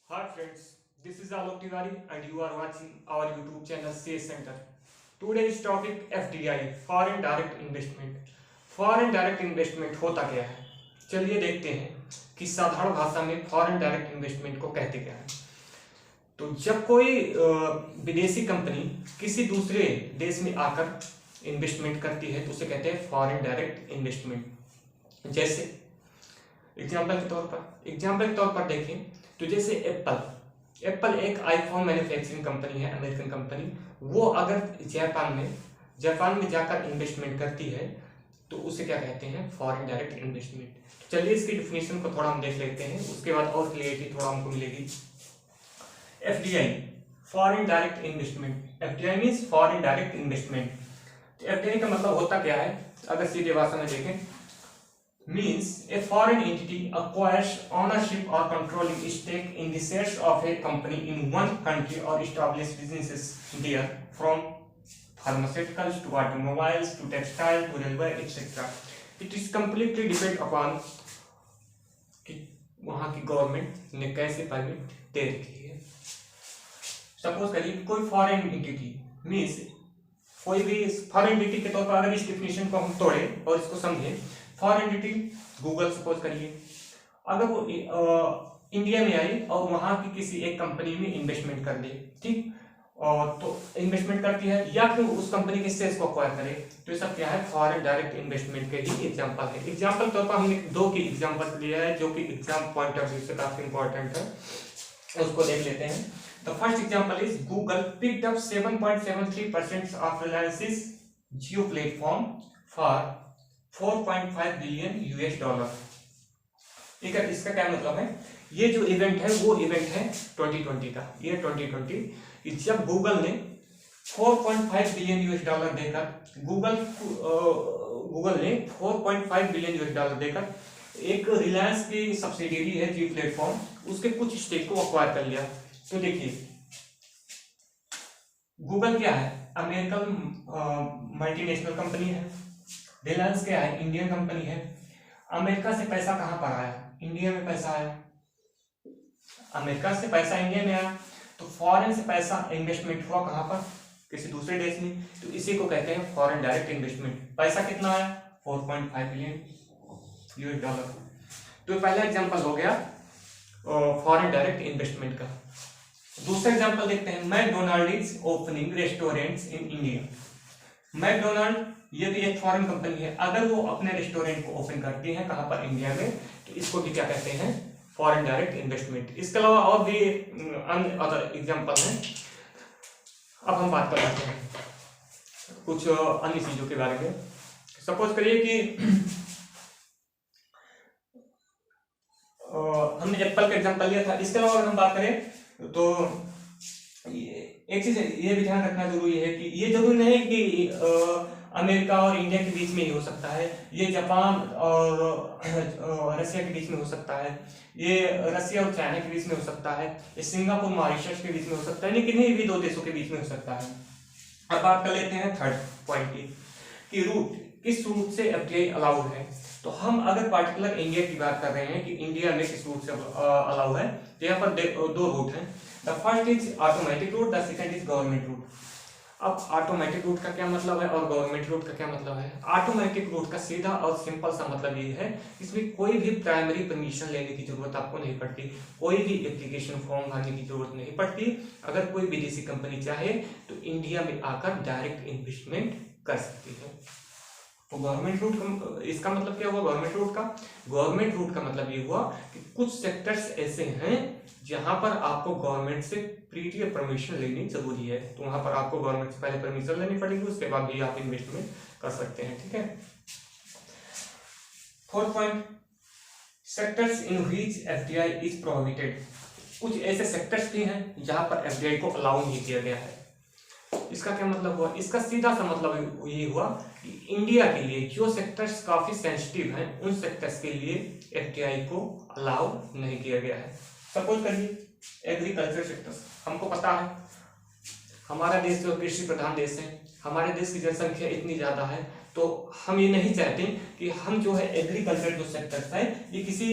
Hi friends, this is Alok Tiwari and you are watching our YouTube channel CS Center. Today's topic FDI, Foreign Direct Investment. Foreign Direct Investment होता क्या है? चलिए देखते हैं कि साधारण भाषा में फॉरेन डायरेक्ट इन्वेस्टमेंट को कहते क्या है। तो जब कोई विदेशी कंपनी किसी दूसरे देश में आकर इन्वेस्टमेंट करती है तो उसे कहते हैं फॉरेन डायरेक्ट इन्वेस्टमेंट। जैसे एग्जाम्पल के तौर पर देखें तो जैसे एप्पल एक आईफोन मैन्युफैक्चरिंग कंपनी है, अमेरिकन कंपनी। वो अगर जापान में जाकर इन्वेस्टमेंट करती है तो उसे क्या कहते हैं? Foreign direct investment. तो चलिए इसकी डिफिनेशन को थोड़ा हम देख लेते हैं, उसके बाद और क्लियरिटी थोड़ा हमको मिलेगी। FDI, foreign direct investment. FDI means foreign direct investment. तो एफडीआई का मतलब होता क्या है अगर सीधे भाषा में देखें? Means a foreign entity acquires ownership or controlling stake in the shares of a company in one country or establish businesses there, from pharmaceuticals to automobiles to textile to railway etc. It is completely depend upon कि वहाँ की government ने कैसे permit दे रखी है। Suppose करिए कोई foreign entity means कोई भी फॉरेन एंटिटी के तौर पर अगर इस डिफिनेशन को हम तोड़े और इसको समझें, फॉरेन एंटिटी गूगल सपोज करिए, अगर वो इंडिया में आई और वहां की किसी एक कंपनी में इन्वेस्टमेंट कर ले, ठीक, और तो इन्वेस्टमेंट करती है या फिर उस कंपनी के शेयर्स को एक्वायर करे, तो ये सब क्या है? फॉरेन डायरेक्ट इन्वेस्टमेंट के ही एग्जांपल है। एग्जांपल तौर पर हमने दो की एग्जांपल लिया है जो कि एग्जाम पॉइंट ऑफ व्यू से काफी इंपॉर्टेंट है, उसको देख लेते हैं। The first example is Google picked up 7.73% of Reliance Jio platform for 4.5 billion US dollar. ठीक है, इसका क्या मतलब है? ये जो इवेंट है वो इवेंट है 2020 का, ये 2020 जब गूगल ने 4.5 बिलियन यूएस डॉलर देकर गूगल ने 4.5 बिलियन यूएस डॉलर देकर एक रिलायंस की सब्सिडियरी है जियो प्लेटफॉर्म, उसके कुछ स्टेक को अक्वायर कर लिया। तो देखिए गूगल क्या है? अमेरिकन मल्टीनेशनल कंपनी है। रिलायंस क्या है? इंडियन कंपनी है। अमेरिका से पैसा कहां पर आया? इंडिया में पैसा आया। अमेरिका से पैसा इंडिया में आया तो फॉरेन से पैसा इन्वेस्टमेंट हुआ कहां पर? किसी दूसरे देश में, तो इसी को कहते हैं फॉरेन डायरेक्ट इन्वेस्टमेंट। पैसा कितना आया? 4.5 बिलियन यूएस डॉलर। तो पहला एग्जांपल हो गया फॉरेन डायरेक्ट इन्वेस्टमेंट का। दूसरा एग्जांपल देखते हैं, McDonald is opening restaurants in India. McDonald ये भी एक फॉरेन कंपनी है, अगर वो अपने रेस्टोरेंट को ओपन करती है कहां पर? इंडिया में, तो इसको भी क्या कहते हैं? Foreign direct investment. इसके अलावा और भी अन्य अदर एग्जांपल हैं। अब हम बात कर लेते हैं कुछ अन्य चीजों के बारे में। सपोज करिए कि हमने एप्पल का एग्जांपल लिया था। इसके अलावा अगर हम बात करें तो एक चीज ये भी ध्यान रखना जरूरी है कि ये जरूरी नहीं है कि अमेरिका और इंडिया के बीच में ही हो सकता है, ये जापान और रसिया के बीच में हो सकता है, ये रसिया और चाइना के बीच में हो सकता है, ये सिंगापुर मॉरिशस के बीच में हो सकता है, लेकिन ये भी दो देशों के बीच में हो सकता है। अब बात कर लेते हैं थर्ड पॉइंट की कि रूट, किस रूट से एफडीआई अलाउड है। तो हम अगर पार्टिकुलर इंडिया की बात कर रहे हैं कि इंडिया में किस रूट से अलाउ है, तो यहाँ पर दो रूट हैं। The first is automatic route, the second is government route. अब ऑटोमेटिक रूट का क्या मतलब है और गवर्नमेंट रूट का क्या मतलब है? ऑटोमेटिक रूट का सीधा और सिंपल सा मतलब ये है, इसमें कोई भी प्राइमरी परमिशन लेने की जरूरत आपको नहीं पड़ती, कोई भी एप्लीकेशन फॉर्म भरने की जरूरत नहीं पड़ती। अगर कोई विदेशी कंपनी चाहे तो इंडिया में आकर डायरेक्ट इन्वेस्टमेंट कर सकती है। तो गवर्नमेंट रूट इसका मतलब क्या हुआ? गवर्नमेंट रूट का मतलब ये हुआ कि कुछ सेक्टर्स ऐसे हैं जहां पर आपको गवर्नमेंट से प्रीवियस परमिशन लेनी जरूरी है, तो वहां पर आपको गवर्नमेंट से पहले परमिशन लेनी पड़ेगी, उसके बाद भी आप इन्वेस्टमेंट कर सकते हैं। ठीक है। Fourth point, sectors in which FDI is prohibited. कुछ ऐसे सेक्टर्स भी हैं जहां पर एफडीआई को अलाउ नहीं किया गया है। इसका क्या मतलब हुआ? इसका सीधा सा मतलब ये हुआ कि इंडिया के लिए जो सेक्टर्स काफी सेंसिटिव हैं उन सेक्टर्स के लिए एफडीआई को अलाउ नहीं किया गया है। सपोज करिए एग्रीकल्चर सेक्टर्स, हमको पता है हमारा देश जो कृषि प्रधान देश है, हमारे देश की जनसंख्या इतनी ज्यादा है, तो हम ये नहीं चाहते कि हम जो है एग्रीकल्चर जो सेक्टर्स है ये किसी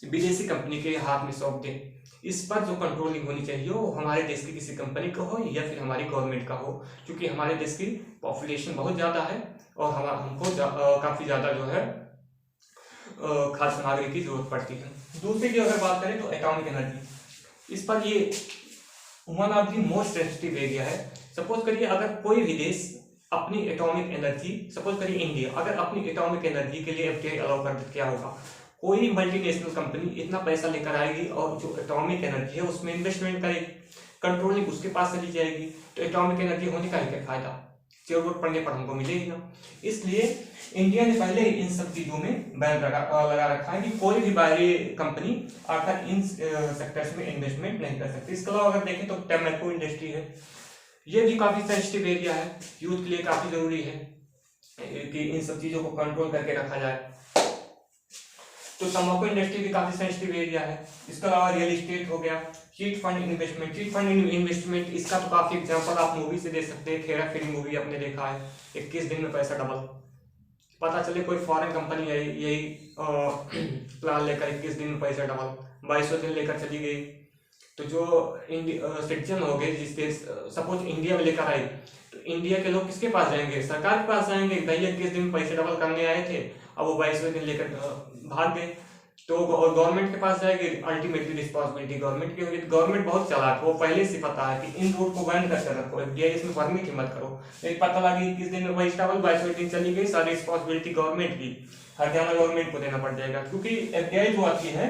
विदेशी कंपनी के हाथ में सौंप दें। इस पर जो कंट्रोलिंग होनी चाहिए वो हमारे देश की किसी कंपनी का हो या फिर हमारी गवर्नमेंट का हो, क्योंकि हमारे देश की पॉपुलेशन बहुत ज़्यादा है और हमको काफ़ी ज़्यादा जो है खाद्य सामग्री की जरूरत पड़ती है। दूसरी की अगर बात करें तो एटॉमिक एनर्जी, इस पर ये one of the most sensitive area है। सपोज करिए अगर कोई भी देश अपनी एटॉमिक एनर्जी, सपोज करिए इंडिया अगर अपनी एटॉमिक एनर्जी के लिए एफडीआई अलाउ कर दे, क्या होगा? कोई मल्टीनेशनल कंपनी इतना पैसा लेकर आएगी और जो एटॉमिक एनर्जी है उसमें इन्वेस्टमेंट करेगी, कंट्रोलिंग उसके पास चली जाएगी, तो एटॉमिक एनर्जी होने का क्या फायदा? जरूरत पड़ने पर हमको मिलेगी ना। इसलिए इंडिया ने पहले इन सब चीजों में बैन लगा रखा है कि कोई भी बाहरी कंपनी आकर इन सेक्टर्स में इन्वेस्टमेंट नहीं कर सकती। इसके अलावा अगर देखें तो टोबैको इंडस्ट्री है, ये भी काफी सेंसिटिव एरिया है, यूथ के लिए काफी जरूरी है कि इन सब चीजों को कंट्रोल करके रखा जाए। तो तंबाकू इंडस्ट्री भी काफी सेंसिटिव एरिया है। इसके अलावा रियल एस्टेट हो गया, chit fund investment, chit fund investment इसका तो काफी एग्जांपल आप मूवी से दे सकते हैं। हेरा फेरी मूवी आपने देखा है, 21 दिन में पैसा डबल। पता चले कोई फॉरेन कंपनी है यही प्लान लेकर 21 दिन में पैसा डबल, 22 दिन लेकर चली गई, तो जो सिटीजन हो गए जिस देश सपोज इंडिया में लेकर आई, तो इंडिया के लोग किसके पास जाएंगे? सरकार के पास जाएंगे, भैया 21 दिन में पैसे डबल करने आए थे, अब वो 22वें दिन लेकर भाग गए, तो गवर्नमेंट के पास जाएगी, अल्टीमेटली रिस्पॉन्सिबिलिटी गवर्नमेंट की होगी। गवर्नमेंट बहुत चालाक, वो पहले से पता है कि इन रूट को बैन करके रखो, एफडीआई इसमें परमिट ही मत करो। एक पता लगी 21 दिन में पैसा डबल, 22वें दिन चली गई, सारी रिस्पॉन्सिबिलिटी गवर्नमेंट की, हरियाणा गवर्नमेंट को देना पड़ जाएगा, क्योंकि एफडीआई जो आती है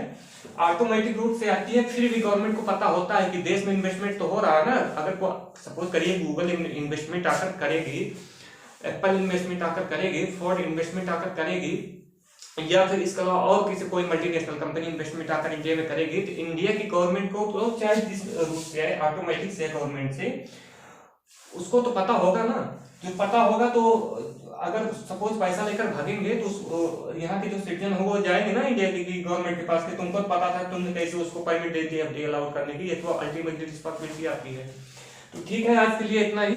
ऑटोमेटिक रूट से आती है। फिर भी गवर्नमेंट को पता होता है कि देश में इन्वेस्टमेंट तो हो रहा है ना। अगर सपोज करिए गूगल इन्वेस्टमेंट आकर करेगी, एप्पल इन्वेस्टमेंट आकर करेगी, फोर्ड इन्वेस्टमेंट आकर करेगी, या फिर इसके अलावा और किसी कोई मल्टीनेशनल कंपनी इन्वेस्टमेंट आकर इंडिया में करेगी, तो इंडिया की गवर्नमेंट को तो चाहे जिस रूट से आए ऑटोमेटिक से गवर्नमेंट से उसको तो पता होगा ना। जो पता होगा तो अगर सपोज पैसा लेकर भागेंगे तो यहाँ के जो सिटीजन हो वो जाएंगे ना इंडिया की गवर्नमेंट के पास कि तुमको पता था, तुमने कैसे उसको परमिट दे दी एफडीआई अलाउ करने की, ये तो अल्टीमेटली रिस्पॉन्सिबिलिटी आपकी है। तो ठीक है, आज के लिए इतना ही।